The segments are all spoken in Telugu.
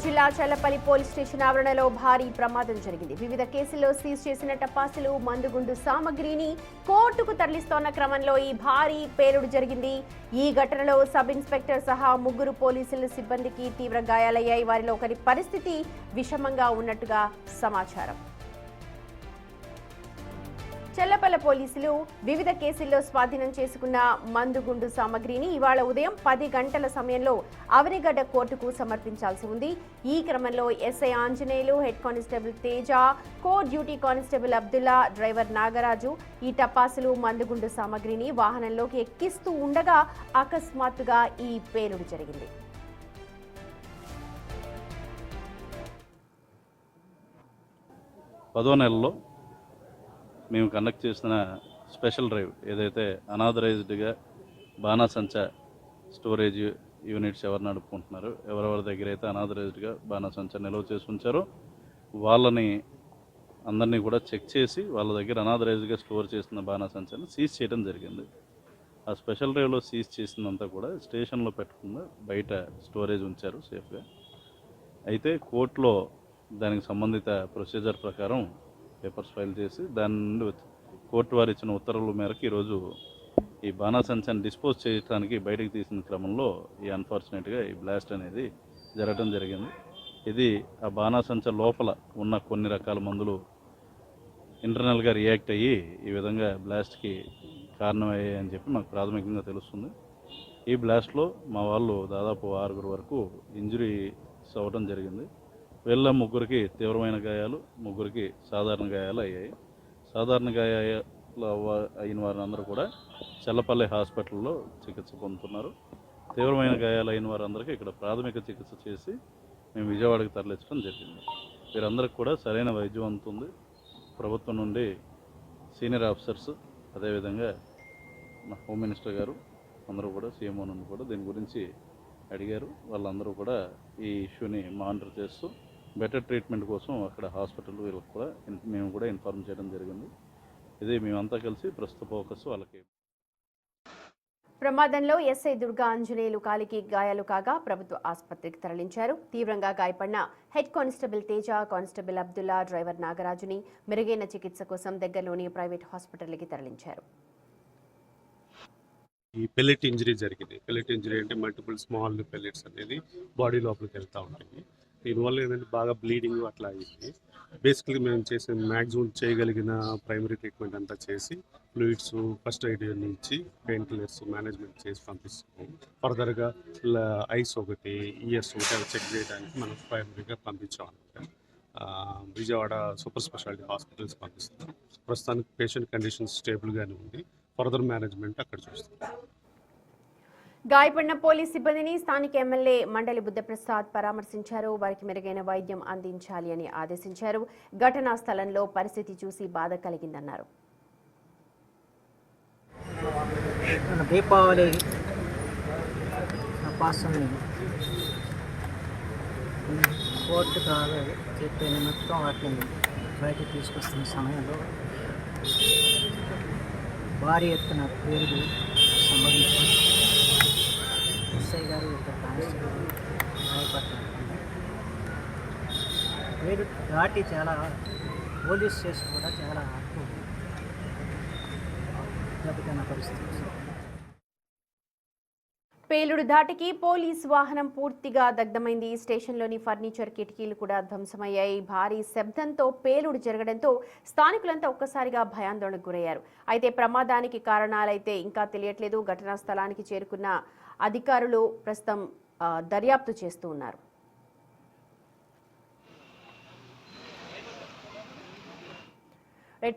జిల్లా చల్లపల్లి పోలీస్ స్టేషన్ ఆవరణలో భారీ ప్రమాదం జరిగింది. వివిధ కేసుల్లో సీజ్ చేసిన టపాసులు, మందుగుండు సామగ్రిని కోర్టుకు తరలిస్తోన్న క్రమంలో ఈ భారీ పేలుడు జరిగింది. ఈ ఘటనలో సబ్ ఇన్స్పెక్టర్ సహా 3 పోలీసుల సిబ్బందికి తీవ్ర గాయాలయ్యాయి. వారిలో ఒకరి పరిస్థితి విషమంగా ఉన్నట్టుగా సమాచారం. చల్లపల్లి పోలీసులు వివిధ కేసుల్లో స్వాధీనం చేసుకున్న మందుగుండు సామగ్రిని ఇవాళ ఉదయం 10 గంటల సమయంలో అవనిగడ్డ కోర్టుకు సమర్పించాల్సి ఉంది. ఈ క్రమంలో SI Anjaneyulu, head constable Teja, co duty constable Abdullah, driver Nagaraju ఈ టపాసులు, మందుగుండు సామగ్రిని వాహనంలోకి ఎక్కిస్తూ ఉండగా అకస్మాత్తుగా ఈ పేలుడు జరిగింది. మేము కండక్ట్ చేసిన స్పెషల్ డ్రైవ్ ఏదైతే అనాథరైజ్డ్గా బాణాసంచా స్టోరేజ్ యూనిట్స్ ఎవరు నడుపుకుంటున్నారో, ఎవరెవరి దగ్గర అయితే అనాథరైజ్డ్గా బాణాసంచా నిల్వ చేసి ఉంచారో వాళ్ళని అందరినీ కూడా చెక్ చేసి వాళ్ళ దగ్గర అనాథరైజ్డ్గా స్టోర్ చేసిన బాణాసంచాన్ని సీజ్ చేయడం జరిగింది. ఆ స్పెషల్ డ్రైవ్లో సీజ్ చేసిందంతా కూడా స్టేషన్లో పెట్టకుండా బయట స్టోరేజ్ ఉంచారు సేఫ్గా. అయితే కోర్టులో దానికి సంబంధిత ప్రొసీజర్ ప్రకారం పేపర్స్ ఫైల్ చేసి దాని నుండి కోర్టు వారు ఇచ్చిన ఉత్తర్వుల మేరకు ఈరోజు ఈ బాణాసంచాన్ని డిస్పోజ్ చేయడానికి బయటకు తీసిన క్రమంలో ఈ అన్ఫార్చునేట్గా ఈ బ్లాస్ట్ అనేది జరగడం జరిగింది. ఇది ఆ బాణాసంచా లోపల ఉన్న కొన్ని రకాల మందులు ఇంటర్నల్గా రియాక్ట్ అయ్యి ఈ విధంగా బ్లాస్ట్కి కారణమయ్యాయి అని చెప్పి మాకు ప్రాథమికంగా తెలుస్తుంది. ఈ బ్లాస్ట్లో మా వాళ్ళు దాదాపు 6 వరకు ఇంజురీస్ అవ్వడం జరిగింది. వీళ్ళ 3కి తీవ్రమైన గాయాలు, 3కి సాధారణ గాయాలు అయ్యాయి. సాధారణ గాయాలు అయిన వారందరూ కూడా చల్లపల్లి హాస్పిటల్లో చికిత్స పొందుతున్నారు. తీవ్రమైన గాయాలు అయిన వారందరికీ ఇక్కడ ప్రాథమిక చికిత్స చేసి మేము విజయవాడకు తరలించడం జరిగింది. వీరందరికీ కూడా సరైన వైద్యం అందుతుంది. ప్రభుత్వం నుండి సీనియర్ ఆఫీసర్స్, అదేవిధంగా మా హోమ్ మినిస్టర్ గారు అందరూ కూడా, సీఎంఓ నుండి కూడా దీని గురించి అడిగారు. వాళ్ళందరూ కూడా ఈ ఇష్యూని మానిటర్ చేస్తూ బెటర్ ట్రీట్మెంట్ కోసం అక్కడ హాస్పిటల్ వీళ్ళకి కూడా మేము కూడా ఇన్ఫార్మ్ చేయడం జరిగింది. ఇది మేమంతా కలిసి ప్రస్తుత ఫోకస్ వాళ్ళకి. ప్రమాదంలో ఎస్ఐ దుర్గా ఆంజనేయులు కాలికి గాయాలు కాగా ప్రభుత్వ ఆసుపత్రికి తరలించారు. తీవ్రంగా గాయపడిన head constable Teja, constable Abdullah, driver నాగరాజుని మెరుగైన చికిత్స కోసం దగ్గరలోని ప్రైవేట్ హాస్పిటల్కి తరలించారు. ఈ పెల్లెట్ ఇంజరీ జరిగింది. పెల్లెట్ ఇంజరీ అంటే మల్టిపుల్ స్మాల్ పెల్లెట్స్ అనేది బాడీ లోపలికి వెళ్తూ ఉంటాయి. దీనివల్ల ఏంటంటే బాగా బ్లీడింగ్ అట్లా అయ్యింది. బేసికలీ మేము చేసే మ్యాక్సిమం చేయగలిగిన ప్రైమరీ ట్రీట్మెంట్ అంతా చేసి ఫ్లూయిడ్స్, ఫస్ట్ ఎయిడ్ ఇచ్చి పెయిన్ కిల్లర్స్ మేనేజ్మెంట్ చేసి పంపిస్తాము. ఫర్దర్గా ఐస్ ఒకటి, ఇయర్స్ ఒకటి అవి చెక్ చేయడానికి మనం ప్రైమరీగా పంపించామన్నమాట. విజయవాడ సూపర్ స్పెషాలిటీ హాస్పిటల్స్ పంపిస్తాం. ప్రస్తుతానికి పేషెంట్ కండిషన్ స్టేబుల్గానే ఉంది. ఫర్దర్ మేనేజ్మెంట్ అక్కడ చూస్తాం. గాయపడిన పోలీస్ సిబ్బందిని స్థానిక ఎమ్మెల్యే మండలి బుద్ధప్రసాద్ పరామర్శించారు. వారికి మెరుగైన వైద్యం అందించాలి అని ఆదేశించారు. ఘటనా స్థలంలో పరిస్థితి చూసి బాధ కలిగిందన్నారు. దీపావళి కోర్టు కాదు చెప్పే నిమిత్తం వాటిని బయటకు తీసుకొస్తున్న సమయంలో భారీ ఎత్తున పేరు సంబంధించిన ఎస్ఐ గారు ఇద్దరు కానిస్టేబుల్ గాయపడ్డారు. పేరు దాటి చాలా పోలీస్ స్టేషన్ కూడా చాలా దెబ్బతిన్న పరిస్థితి. పేలుడు ధాటికి పోలీస్ వాహనం పూర్తిగా దగ్ధమైంది. స్టేషన్లోని ఫర్నిచర్, కిటికీలు కూడా ధ్వంసమయ్యాయి. భారీ శబ్దంతో పేలుడు జరగడంతో స్థానికులంతా ఒక్కసారిగా భయాందోళనకు గురయ్యారు. అయితే ప్రమాదానికి కారణాలైతే ఇంకా తెలియట్లేదు. ఘటనా స్థలానికి చేరుకున్న అధికారులు ప్రస్తుతం దర్యాప్తు చేస్తూ ఉన్నారు.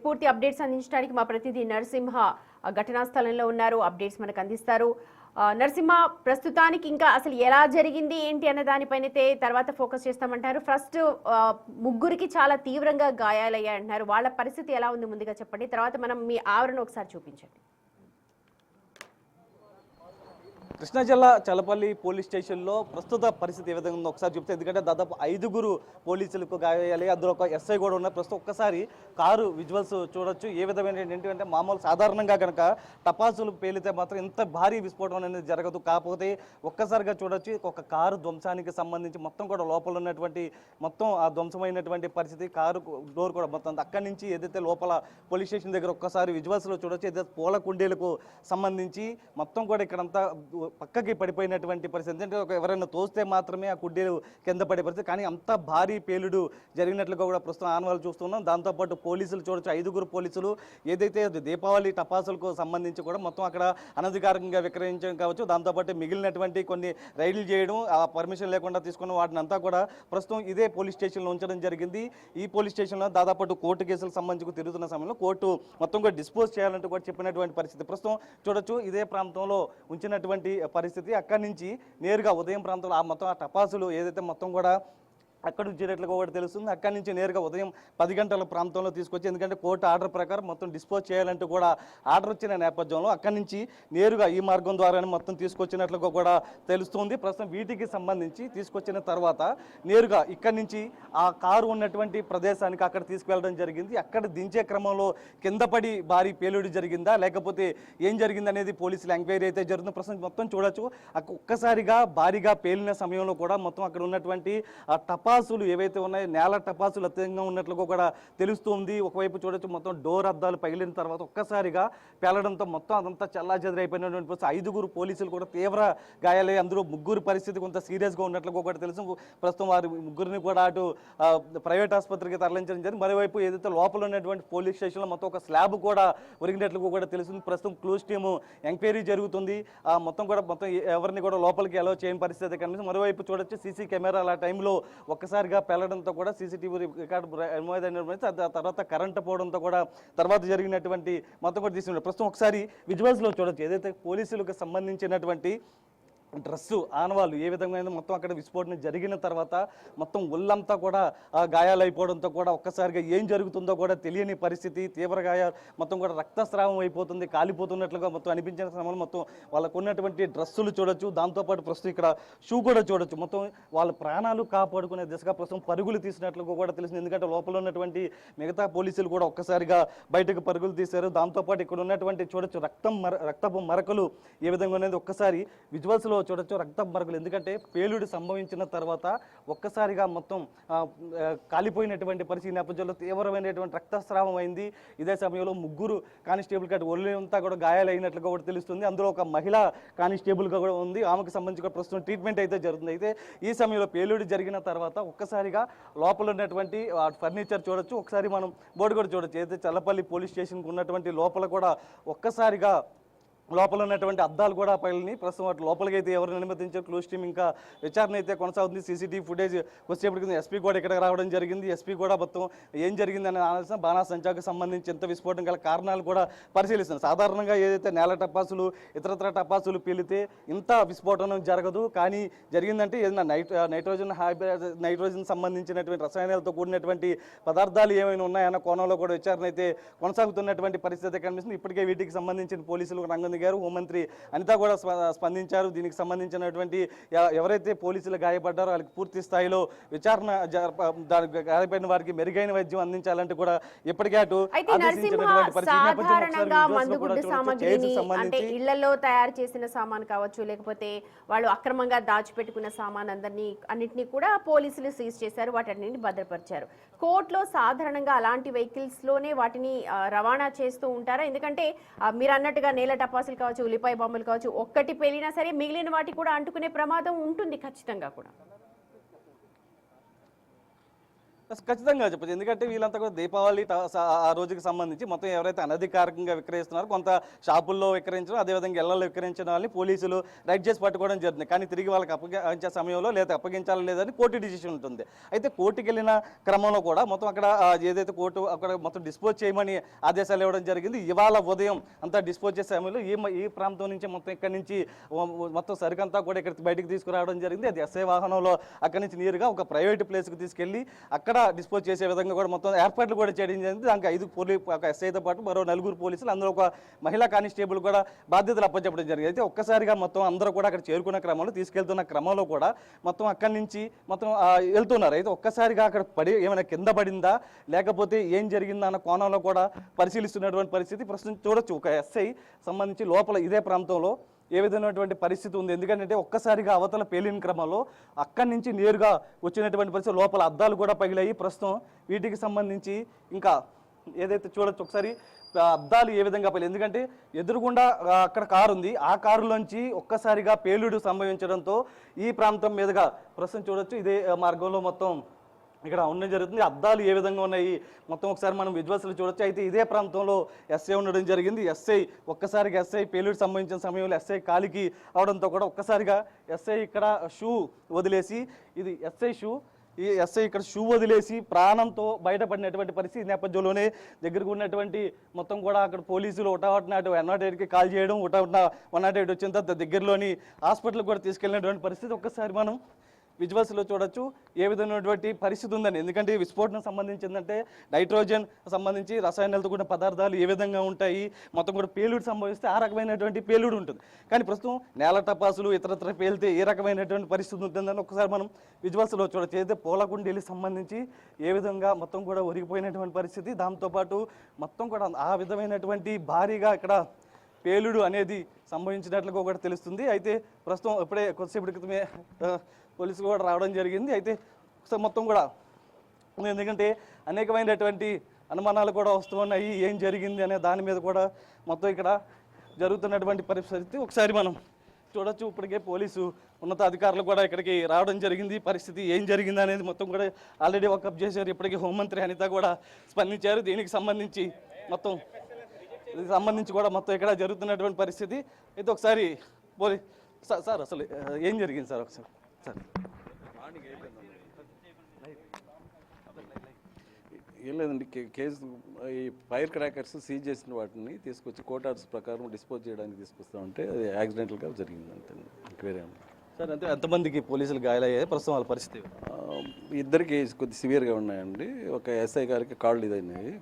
పూర్తి అప్డేట్స్ అందించడానికి మా ప్రతినిధి నరసింహ ఘటనా స్థలంలో ఉన్నారు. అప్డేట్స్ మనకు అందిస్తారు. నరసింహ, ప్రస్తుతానికి ఇంకా అసలు ఎలా జరిగింది ఏంటి అన్న దానిపైనైతే తర్వాత ఫోకస్ చేస్తామంటారు. ఫస్ట్ 3కి చాలా తీవ్రంగా గాయాలయ్యాయి అంటున్నారు. వాళ్ళ పరిస్థితి ఎలా ఉంది ముందుగా చెప్పండి, తర్వాత మనం మీ ఆవరణ ఒకసారి చూపించండి. కృష్ణా జిల్లా చలపల్లి పోలీస్ స్టేషన్లో ప్రస్తుత పరిస్థితి ఏ విధంగా ఉందో ఒకసారి చెప్తే, ఎందుకంటే దాదాపు 5గురు పోలీసులకు గాయాలి, అందులో ఒక ఎస్ఐ కూడా ఉన్నారు. ప్రస్తుతం ఒక్కసారి కారు విజువల్స్ చూడొచ్చు. ఏ విధమైన ఏంటంటే మామూలు సాధారణంగా కనుక టపాసులు పేలితే మాత్రం ఇంత భారీ విస్ఫోటనం అనేది జరగదు. కాకపోతే ఒక్కసారిగా చూడొచ్చు ఒక కారు ధ్వంసానికి సంబంధించి మొత్తం కూడా లోపల ఉన్నటువంటి మొత్తం ఆ ధ్వంసమైనటువంటి పరిస్థితి. కారు డోర్ కూడా మొత్తం అక్కడి నుంచి ఏదైతే లోపల పోలీస్ స్టేషన్ దగ్గర ఒక్కసారి విజువల్స్లో చూడొచ్చు. ఏదైతే పూల కుండీలకు సంబంధించి మొత్తం కూడా ఇక్కడంతా పక్కకి పడిపోయినటువంటి పరిస్థితి. అంటే ఎవరైనా తోస్తే మాత్రమే ఆ కుండీలు కింద పడే పరిస్థితి. కానీ అంత భారీ పేలుడు జరిగినట్లుగా కూడా ప్రస్తుతం ఆనవాళ్ళు చూస్తున్నాం. దాంతోపాటు పోలీసులు చూడొచ్చు, 5గురు పోలీసులు ఏదైతే దీపావళి టపాసులకు సంబంధించి కూడా మొత్తం అక్కడ అనధికారికంగా విక్రయించడం కావచ్చు, దాంతోపాటు మిగిలినటువంటి కొన్ని రైడ్లు చేయడం, ఆ పర్మిషన్ లేకుండా తీసుకున్న వాటిని అంతా కూడా ప్రస్తుతం ఇదే పోలీస్ స్టేషన్లో ఉంచడం జరిగింది. ఈ పోలీస్ స్టేషన్లో దాదాపు కోర్టు కేసులకు సంబంధించి తిరుగుతున్న సమయంలో కోర్టు మొత్తం కూడా డిస్పోజ్ చేయాలంటూ కూడా చెప్పినటువంటి పరిస్థితి. ప్రస్తుతం చూడొచ్చు ఇదే ప్రాంతంలో ఉంచినటువంటి పరిస్థితి. అక్కడి నుంచి నేరుగా ఉదయం ప్రాంతంలో ఆ మొత్తం ఆ టపాసులు ఏదైతే మొత్తం కూడా అక్కడ వచ్చేటట్లుగా ఒకటి తెలుస్తుంది. అక్కడి నుంచి నేరుగా ఉదయం 10 గంటల ప్రాంతంలో తీసుకొచ్చి, ఎందుకంటే కోర్టు ఆర్డర్ ప్రకారం మొత్తం డిస్పోజ్ చేయాలంటూ కూడా ఆర్డర్ వచ్చిన నేపథ్యంలో అక్కడి నుంచి నేరుగా ఈ మార్గం ద్వారానే మొత్తం తీసుకొచ్చినట్లుగా కూడా తెలుస్తుంది. ప్రస్తుతం వీటికి సంబంధించి తీసుకొచ్చిన తర్వాత నేరుగా ఇక్కడి నుంచి ఆ కారు ఉన్నటువంటి ప్రదేశానికి అక్కడ తీసుకువెళ్ళడం జరిగింది. అక్కడ దించే క్రమంలో కింద పడి భారీ పేలుడు జరిగిందా లేకపోతే ఏం జరిగింది అనేది పోలీసులు ఎంక్వైరీ అయితే జరుగుతుంది. ప్రస్తుతం మొత్తం చూడొచ్చు ఒక్కసారిగా భారీగా పేలిన సమయంలో కూడా మొత్తం అక్కడ ఉన్నటువంటి ఆ టపాసులు ఏవైతే ఉన్నాయో నేల టపాసులు అత్యంగా ఉన్నట్లుగా కూడా తెలుస్తుంది. ఒకవైపు చూడొచ్చు మొత్తం డోర్ అద్దాలు పగిలిన తర్వాత ఒక్కసారిగా పేలడంతో మొత్తం అదంతా చల్లాచెదరైపోయినటువంటి 5గురు పోలీసులు కూడా తీవ్ర గాయాలై, అందులో 3 పరిస్థితి కొంత సీరియస్గా ఉన్నట్లుగా కూడా తెలుసు. ప్రస్తుతం వారి 3 కూడా అటు ప్రైవేట్ ఆసుపత్రికి తరలించడం జరిగింది. మరోవైపు ఏదైతే లోపల ఉన్నటువంటి పోలీస్ స్టేషన్లో మొత్తం ఒక స్లాబ్ కూడా ఒరిగినట్లుగా కూడా తెలుస్తుంది. ప్రస్తుతం క్లూస్ టీము ఎంక్వైరీ జరుగుతుంది. మొత్తం ఎవరిని కూడా లోపలికి అలౌ చేయని పరిస్థితి కనిపిస్తుంది. మరోవైపు చూడొచ్చు సీసీ కెమెరాల టైంలో ఒక్కసారిగా పేలడంతో కూడా సీసీటీవీ రికార్డు తర్వాత కరెంటు పోవడంతో కూడా తర్వాత జరిగినటువంటి మొత్తం కూడా తీసుకున్నారు. ప్రస్తుతం ఒకసారి విజువల్స్లో చూడొచ్చు ఏదైతే పోలీసులకు సంబంధించినటువంటి డ్రెస్సు ఆనవాళ్ళు ఏ విధంగా మొత్తం అక్కడ విస్ఫోటనం జరిగిన తర్వాత మొత్తం ఒళ్ళంతా కూడా గాయాలైపోవడంతో కూడా ఒక్కసారిగా ఏం జరుగుతుందో కూడా తెలియని పరిస్థితి. తీవ్ర గాయాలు మొత్తం కూడా రక్తస్రావం అయిపోతుంది, కాలిపోతున్నట్లుగా మొత్తం అనిపించిన సమయంలో మొత్తం వాళ్ళకు ఉన్నటువంటి డ్రెస్సులు చూడొచ్చు. దాంతోపాటు ప్రస్తుతం ఇక్కడ షూ కూడా చూడొచ్చు. మొత్తం వాళ్ళ ప్రాణాలు కాపాడుకునే దిశగా ప్రస్తుతం పరుగులు తీసినట్లుగా కూడా తెలిసింది. ఎందుకంటే లోపల ఉన్నటువంటి మిగతా పోలీసులు కూడా ఒక్కసారిగా బయటకు పరుగులు తీశారు. దాంతోపాటు ఇక్కడ ఉన్నటువంటి చూడొచ్చు రక్తపు మరకలు ఏ విధంగా అనేది ఒక్కసారి విజువల్స్లో చూడొచ్చు. రక్తం మరకలు, ఎందుకంటే పేలుడు సంభవించిన తర్వాత ఒక్కసారిగా మొత్తం కాలిపోయినటువంటి పరిస్థితి నేపథ్యంలో తీవ్రమైనటువంటి రక్తస్రావం అయింది. ఇదే సమయంలో 3 కానిస్టేబుల్ కట్టి ఒళ్ళంతా కూడా గాయాలైనట్లుగా కూడా తెలుస్తుంది. అందులో ఒక మహిళా కానిస్టేబుల్గా కూడా ఉంది. ఆమెకు సంబంధించి కూడా ప్రస్తుతం ట్రీట్మెంట్ అయితే జరుగుతుంది. అయితే ఈ సమయంలో పేలుడు జరిగిన తర్వాత ఒక్కసారిగా లోపల ఉన్నటువంటి ఫర్నిచర్ చూడొచ్చు. ఒకసారి మనం బోర్డు కూడా చూడొచ్చు. ఏదైతే చల్లపల్లి పోలీస్ స్టేషన్కి ఉన్నటువంటి లోపల కూడా ఒక్కసారిగా లోపల ఉన్నటువంటి అద్దాలు కూడా పగిలినాయి. ప్రస్తుతం వాటి లోపలికి అయితే ఎవరు అనుమతించారు. క్లోజ్ టీమ్ ఇంకా విచారణ అయితే కొనసాగుతుంది. సీసీటీవీ ఫుటేజ్ వచ్చేప్పటికి ఎస్పీ కూడా ఇక్కడికి రావడం జరిగింది. ఎస్పీ కూడా మొత్తం ఏం జరిగిందని ఆలోచన బాణాసంచాకు సంబంధించి ఎంత విస్ఫోటం గల కారణాలు కూడా పరిశీలిస్తున్నారు. సాధారణంగా ఏదైతే నేల టపాసులు ఇతరత్ర టపాసులు పేలితే ఇంత విస్ఫోటనం జరగదు. కానీ జరిగిందంటే ఏదైనా నైట్రోజన్ సంబంధించినటువంటి రసాయనాలతో కూడినటువంటి పదార్థాలు ఏమైనా ఉన్నాయన్న కోణంలో కూడా విచారణ అయితే కొనసాగుతున్నటువంటి పరిస్థితి కనిపిస్తుంది. ఇప్పటికే వీటికి సంబంధించిన పోలీసులు రంగం గారు హోంమంత్రి అనిత కూడా స్పందించారు. దీనికి సంబంధించినటువంటి ఎవరైతే పోలీసులు గాయపడ్డారో వాళ్ళకి పూర్తి స్థాయిలో విచారణ గాయపడిన వారికి మెరుగైన వైద్యం అందించాలంటే కూడా ఇప్పటికే అటు సాధారణంగా మందుగుడ్డు సామాగ్రిని అంటే ఇళ్లలో తయారు చేసిన సామాన్ కావచ్చు, లేకపోతే వాళ్ళు అక్రమంగా దాచిపెట్టుకున్న సామాన్ అన్నింటినీ కూడా పోలీసులు సీజ్ చేశారు. వాటన్నింటిని భద్రపరిచారు. కోర్టులో సాధారణంగా అలాంటి వెహికల్స్ లోనే వాటిని రవాణా చేస్తూ ఉంటారా? ఎందుకంటే మీరు అన్నట్టుగా నేల టపాసులు కావచ్చు, ఉల్లిపాయ బొమ్మలు కావచ్చు, ఒక్కటి పేలినా సరే మిగిలిన వాటి కూడా అంటుకునే ప్రమాదం ఉంటుంది ఖచ్చితంగా కూడా. ఖచ్చితంగా చెప్పచ్చు. ఎందుకంటే వీళ్ళంతా కూడా దీపావళి ఆ రోజుకి సంబంధించి మొత్తం ఎవరైతే అనధికారికంగా విక్రయిస్తున్నారో కొంత షాపుల్లో విక్రయించడం, అదేవిధంగా ఇళ్లలో విక్రయించడం వాళ్ళని పోలీసులు రైడ్ చేసి పట్టుకోవడం జరుగుతుంది. కానీ తిరిగి వాళ్ళకి అప్పగించే సమయంలో లేదా అప్పగించాలి లేదని కోర్టు డిసిషన్ ఉంటుంది. అయితే కోర్టుకి వెళ్ళిన క్రమంలో కూడా మొత్తం అక్కడ ఏదైతే కోర్టు అక్కడ మొత్తం డిస్పోజ్ చేయమని ఆదేశాలు ఇవ్వడం జరిగింది. ఇవాళ ఉదయం అంతా డిస్పోజ్ చేసే సమయంలో ఈ ప్రాంతం నుంచి మొత్తం ఇక్కడి నుంచి మొత్తం సరికంతా కూడా ఇక్కడ బయటకు తీసుకురావడం జరిగింది. అది ఎస్ఐ వాహనంలో అక్కడి నుంచి నేరుగా ఒక ప్రైవేట్ ప్లేస్కి తీసుకెళ్ళి అక్కడ ఇక్కడ డిస్పోజ్ చేసే విధంగా కూడా మొత్తం ఏర్పాట్లు కూడా చేయడం జరిగింది. దానికి 5 ఒక ఎస్ఐతో పాటు మరో 4 పోలీసులు, అందులో ఒక మహిళా కానిస్టేబుల్ కూడా బాధ్యతలు అప్పచెప్పడం జరిగింది. అయితే ఒక్కసారిగా మొత్తం అందరూ కూడా అక్కడ చేరుకున్న క్రమంలో, తీసుకెళ్తున్న క్రమంలో కూడా మొత్తం అక్కడి నుంచి మొత్తం వెళ్తున్నారు. అయితే ఒక్కసారిగా అక్కడ ఏమైనా కింద పడిందా లేకపోతే ఏం జరిగిందా అన్న కోణంలో కూడా పరిశీలిస్తున్నటువంటి పరిస్థితి ప్రస్తుతం చూడొచ్చు. ఒక ఎస్ఐ సంబంధించి లోపల ఇదే ప్రాంతంలో ఏ విధమైనటువంటి పరిస్థితి ఉంది. ఎందుకంటే ఒక్కసారిగా అవతల పేలిన క్రమంలో అక్కడి నుంచి నేరుగా వచ్చినటువంటి పరిస్థితి, లోపల అద్దాలు కూడా పగిలాయి. ప్రస్తుతం వీటికి సంబంధించి ఇంకా ఏదైతే చూడొచ్చు ఒకసారి అద్దాలు ఏ విధంగా పగిలి, ఎందుకంటే ఎదురుగుండా అక్కడ కారు ఉంది, ఆ కారులోంచి ఒక్కసారిగా పేలుడు సంభవించడంతో ఈ ప్రాంతం మీదుగా ప్రస్తుతం చూడొచ్చు ఇదే మార్గంలో మొత్తం ఇక్కడ ఉండడం జరుగుతుంది. అద్దాలు ఏ విధంగా ఉన్నాయి మొత్తం ఒకసారి మనం విజువల్స్లో చూడొచ్చు. అయితే ఇదే ప్రాంతంలో ఎస్ఐ ఉండడం జరిగింది. ఒక్కసారిగా ఎస్ఐ పేలుడు సంభవించిన సమయంలో ఎస్ఐ కాలికి అవడంతో కూడా ఒక్కసారిగా ఎస్ఐ ఇక్కడ షూ వదిలేసి, ఇది ఎస్ఐ షూ, ఈ ఎస్ఐ ఇక్కడ షూ వదిలేసి ప్రాణంతో బయటపడినటువంటి పరిస్థితి నేపథ్యంలోనే దగ్గరకు ఉన్నటువంటి మొత్తం కూడా అక్కడ పోలీసులు 108కి కాల్ చేయడం, 108 వచ్చిన తర్వాత దగ్గరలోని హాస్పిటల్కి కూడా తీసుకెళ్ళినటువంటి పరిస్థితి ఒక్కసారి మనం విజువల్స్లో చూడొచ్చు ఏ విధమైనటువంటి పరిస్థితి ఉందని. ఎందుకంటే విస్ఫోటనం సంబంధించిందంటే నైట్రోజన్ సంబంధించి రసాయనాలతో కూడిన పదార్థాలు ఏ విధంగా ఉంటాయి, మొత్తం కూడా పేలుడు సంభవిస్తే ఆ రకమైనటువంటి పేలుడు ఉంటుంది. కానీ ప్రస్తుతం నేల టపాసులు ఇతరత్ర పేలితే ఏ రకమైనటువంటి పరిస్థితి ఉంటుందని ఒకసారి మనం విజువల్స్లో చూడొచ్చు. అయితే పూలకుండీలకు సంబంధించి ఏ విధంగా మొత్తం కూడా ఒరిగిపోయినటువంటి పరిస్థితి, దాంతోపాటు మొత్తం కూడా ఆ విధమైనటువంటి భారీగా ఇక్కడ పేలుడు అనేది సంభవించినట్లుగా కూడా తెలుస్తుంది. అయితే ప్రస్తుతం ఇప్పుడే కొద్దిసేపటి క్రితమే పోలీసులు కూడా రావడం జరిగింది. అయితే మొత్తం కూడా ఎందుకంటే అనేకమైనటువంటి అనుమానాలు కూడా వస్తూ ఉన్నాయి, ఏం జరిగింది అనే దాని మీద కూడా మొత్తం ఇక్కడ జరుగుతున్నటువంటి పరిస్థితి ఒకసారి మనం చూడొచ్చు. ఇప్పటికే పోలీసు ఉన్నతాధికారులు కూడా ఇక్కడికి రావడం జరిగింది. పరిస్థితి ఏం జరిగింది అనేది మొత్తం కూడా ఆల్రెడీ వాకప్ చేశారు. ఇప్పటికీ హోంమంత్రి అనిత కూడా స్పందించారు. దీనికి సంబంధించి కూడా మొత్తం ఇక్కడ జరుగుతున్నటువంటి పరిస్థితి. అయితే ఒకసారి సార్ అసలు ఏం జరిగింది సార్ ఒకసారి సార్? ఏం లేదండి, కేసు ఈ ఫైర్ క్రాకర్స్ సీజ్ చేసిన వాటిని తీసుకొచ్చి కోర్ట్ ఆర్డర్స్ ప్రకారం డిస్పోజ్ చేయడానికి తీసుకొస్తా ఉంటే అది యాక్సిడెంటల్గా జరిగింది అంతే, ఇంక్వైరీ సార్. అంటే ఎంతమందికి పోలీసులు గాయాలయ్యాయి ప్రస్తుతం వాళ్ళ పరిస్థితి? ఇద్దరికి కొద్ది సివియర్గా ఉన్నాయండి. ఒక ఎస్ఐ గారికి కాళ్ళు ఇదైనాయి,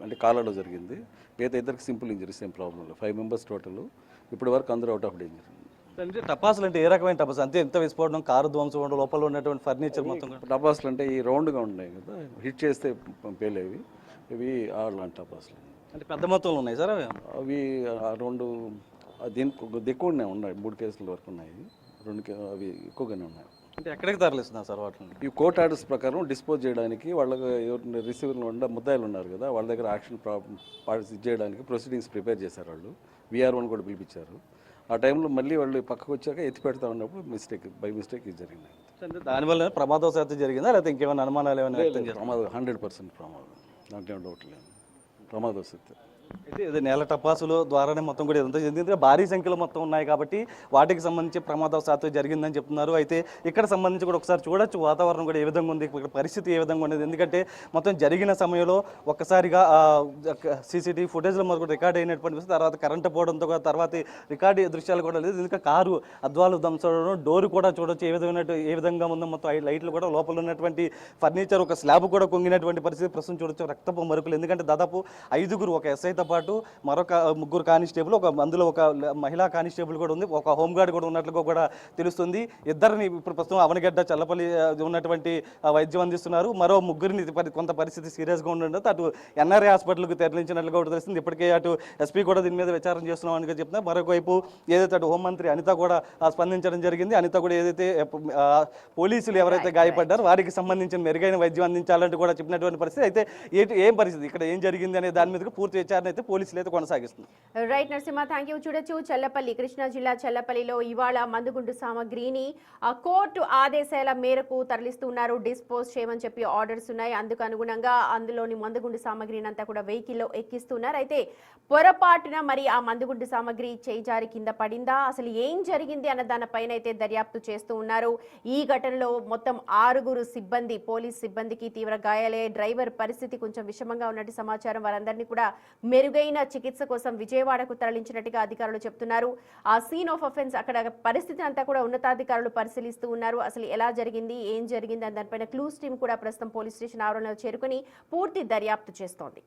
అంటే కాళ్ళలో జరిగింది. మిగతా ఇద్దరికి సింపుల్ ఇంజరీస్, ఏం ప్రాబ్లం లేదు. 5 మెంబర్స్ టోటల్. ఇప్పటి వరకు అందరూ అవుట్ ఆఫ్ డేంజర్. అంటే టపాసులు అంటే ఏ రకమైన టపాసు? అంతే ఎంత విస్ఫోటనం, కారు ధ్వంసం, లోపల ఉన్నటువంటి ఫర్నిచర్ మొత్తం? టపాసులు అంటే ఈ రౌండ్గా ఉన్నాయి కదా, హిట్ చేస్తే పేలేవి, ఇవి అలాంటి టపాసులు. అంటే పెద్ద మొత్తంలో ఉన్నాయి సార్ అవి? రెండు దీనికి ఎక్కువనే ఉన్నాయి, 3 కేసుల వరకు ఉన్నాయి. అవి ఎక్కువగానే ఉన్నాయి. అంటే ఎక్కడికి తరలిస్తున్నారు సార్ వాటిని? ఈ కోర్ట్ ఆర్డర్స్ ప్రకారం డిస్పోజ్ చేయడానికి వాళ్ళకి రిసీవర్లు ముద్దాయిలు ఉన్నారు కదా, వాళ్ళ దగ్గర యాక్షన్ చేయడానికి ప్రొసీడింగ్స్ ప్రిపేర్ చేశారు వాళ్ళు. VROని కూడా పిలిపించారు. ఆ టైంలో మళ్ళీ వాళ్ళు పక్కకు వచ్చాక ఎత్తి పెడతా ఉన్నప్పుడు బై మిస్టేక్ ఇది జరిగింది. అంటే దానివల్ల ప్రమాదవశాత్తు జరిగిందా లేకపోతే ఇంకేమైనా అనుమానాలు ఏమైనా? ప్రమాదం 100% ప్రమాదం, దాంట్లో డౌట్ లేదు, ప్రమాదవశాత్తు. అయితే ఇది నేల టపాసుల ద్వారానే మొత్తం కూడా ఇదంతా ఎందుకంటే భారీ సంఖ్యలో మొత్తం ఉన్నాయి కాబట్టి వాటికి సంబంధించి ప్రమాదవశాత్తు జరిగిందని చెప్తున్నారు. అయితే ఇక్కడ సంబంధించి కూడా ఒకసారి చూడొచ్చు వాతావరణం కూడా ఏ విధంగా ఉంది, ఇక్కడ పరిస్థితి ఏ విధంగా ఉండేది. ఎందుకంటే మొత్తం జరిగిన సమయంలో ఒక్కసారిగా CCTV ఫుటేజ్లో మొదలు రికార్డ్ అయినటువంటి తర్వాత కరెంటు పోవడంతో తర్వాత రికార్డు దృశ్యాలు కూడా లేదు. ఎందుకంటే కారు అద్వాలు దంచడం, డోరు కూడా చూడొచ్చు ఏ విధంగా ఉందో. మొత్తం లైట్లు కూడా లోపల ఉన్నటువంటి ఫర్నిచర్, ఒక స్లాబ్ కూడా కొంగినటువంటి పరిస్థితి ప్రస్తుతం చూడొచ్చు. రక్తపు మరుకులు, ఎందుకంటే దాదాపు 5గురు, ఒక ఎస్ఐతో పాటు మరొక 3 కానిస్టేబుల్, అందులో ఒక మహిళా కానిస్టేబుల్ కూడా ఉంది, ఒక హోంగార్డ్ కూడా ఉన్నట్లుగా కూడా తెలుస్తుంది. ఇద్దరిని ఇప్పుడు ప్రస్తుతం అవనిగడ్డ చల్లపల్లి ఉన్నటువంటి వైద్యం అందిస్తున్నారు. మరో 3గురిని కొంత పరిస్థితి సీరియస్గా ఉండడంతో అటు NRA హాస్పిటల్కి తరలించినట్లుగా కూడా తెలుస్తుంది. ఇప్పటికే అటు SP కూడా దీని మీద విచారణ చేస్తున్నామని చెప్తున్నారు. మరొక వైపు ఏదైతే అటు హోంమంత్రి అనిత కూడా స్పందించడం జరిగింది. అనిత కూడా ఏదైతే పోలీసులు ఎవరైతే గాయపడ్డారో వారికి సంబంధించిన మెరుగైన వైద్యం అందించాలంటూ కూడా చెప్పినటువంటి పరిస్థితి. అయితే ఏం పరిస్థితి, ఇక్కడ ఏం జరిగింది అనే దాని మీద పూర్తి విచారణ అయితే పోలీసులు అయితే కొనసాగిస్తుంది. Right Narasimha, thank you. చూడొచ్చు చల్లపల్లి, కృష్ణా జిల్లా చల్లపల్లిలో ఇవాళ మందుగుండు సామగ్రిని కోర్టు ఆదేశాల మేరకు తరలిస్తున్నారు. డిస్పోజ్ చేయమని చెప్పి ఆర్డర్స్ ఉన్నాయి. అందుకు అనుగుణంగా అందులోని మందుగుండు సామగ్రిని అంతా కూడా వెహికల్లో ఎక్కిస్తున్నారు. అయితే పొరపాటున మరి ఆ మందుగుండు సామగ్రి చేజారి కింద పడిందా, అసలు ఏం జరిగింది అన్న దానిపైన అయితే దర్యాప్తు చేస్తూ ఉన్నారు. ఈ ఘటనలో మొత్తం 6గురు పోలీస్ సిబ్బందికి తీవ్ర గాయాలయ్యాయి. డ్రైవర్ పరిస్థితి కొంచెం విషమంగా ఉన్నట్టు సమాచారం. వారందరినీ కూడా మెరుగైన చికిత్స కోసం విజయవాడకు తరలించినట్టుగా అధికారులు చెప్తున్నారు. ఆ సీన్ ఆఫ్ అఫెన్స్ అక్కడ పరిస్థితి అంతా కూడా ఉన్నతాధికారులు పరిశీలిస్తూ ఉన్నారు. అసలు ఎలా జరిగింది, ఏం జరిగింది అని దానిపైన క్లూస్ టీం కూడా ప్రస్తుతం పోలీస్ స్టేషన్ ఆవరణలో చేరుకుని పూర్తి దర్యాప్తు చేస్తోంది.